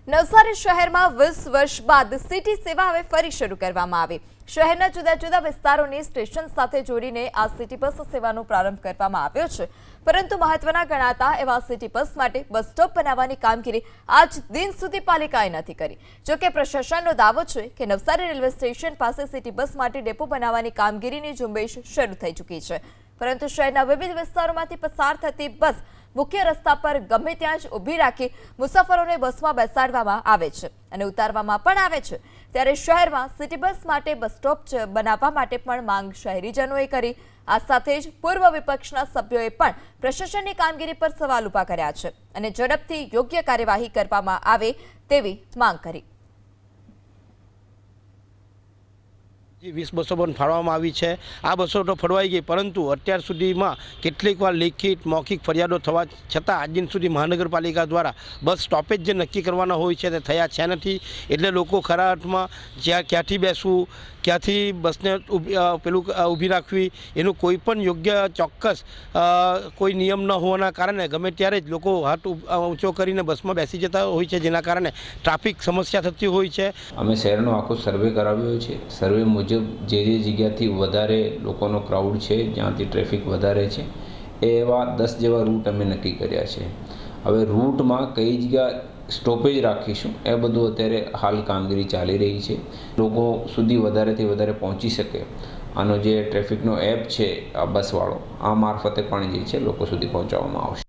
નવસારી શહેરમાં 20 વર્ષ બાદ સિટી સેવા હવે ફરી શરૂ કરવામાં આવી। શહેરના જુદા જુદા વિસ્તારોને સ્ટેશન સાથે જોડીને આ સિટી બસ સેવાનો પ્રારંભ કરવામાં આવ્યો છે। પરંતુ મહત્વના ગણાતા એવા સિટી બસ માટે બસ સ્ટોપ બનાવવાની કામગીરી આજ દિન સુધી પાલિકાએ નથી કરી। જો કે પ્રશાસનનો દાવો છે કે નવસારી રેલવે સ્ટેશન પાસે સિટી બસ માટે ડેપો બનાવવાની કામગીરીની ઝુંબેશ શરૂ થઈ ચૂકી છે, પરંતુ શહેરના વિવિધ વિસ્તારોમાંથી પસાર થતી બસ મુખ્ય રસ્તા પર ગમે ત્યાં જ ઊભી રાખી મુસાફરોને બસમાં બેસાડવામાં આવે છે અને ઉતારવામાં પણ આવે છે। ત્યારે શહેરમાં સિટી બસ માટે બસ સ્ટોપ બનાવવા માટે પણ માંગ શહેરીજનોએ કરી। આ સાથે જ પૂર્વ વિપક્ષના સભ્યોએ પણ પ્રશાસનની કામગીરી પર સવાલ ઊભા કર્યા છે અને ઝડપથી યોગ્ય કાર્યવાહી કરવામાં આવે તેવી માંગ કરી। 20 બસો પણ ફાળવવામાં આવી છે। આ બસો તો ફળવાઈ ગઈ, પરંતુ અત્યાર સુધીમાં કેટલીક વાર લેખિત મૌખિક ફરિયાદો થવા છતાં આજ દિન સુધી મહાનગરપાલિકા દ્વારા બસ સ્ટોપેજ જે નક્કી કરવાના હોય છે તે થયા છે નથી। એટલે લોકો ખરા અર્થમાં ક્યાંથી બેસવું, ક્યાંથી બસને ઊભી રાખવી એનું કોઈ પણ યોગ્ય ચોક્કસ કોઈ નિયમ ન હોવાના કારણે ગમે ત્યારે જ લોકો હાથ ઊંચો કરીને બસમાં બેસી જતા હોય છે, જેના કારણે ટ્રાફિક સમસ્યા થતી હોય છે। અમે શહેરનો આખો સર્વે કરાવ્યો છે। સર્વે મુજબ જે જગ્યાથી વધારે લોકોનો ક્રાઉડ છે, જ્યાંથી ટ્રાફિક વધારે છે, એવા 10 જેવા રૂટ અમે નક્કી કર્યા છે। હવે રૂટમાં કઈ જગ્યા સ્ટોપેજ રાખીશું એ બધું અત્યારે હાલ કામગીરી ચાલી રહી છે। લોકો સુધી વધારેથી વધારે પહોંચી શકે આનો જે ટ્રાફિકનો એપ છે આ બસવાળો, આ મારફતે પણ જે છે લોકો સુધી પહોંચાડવામાં આવશે।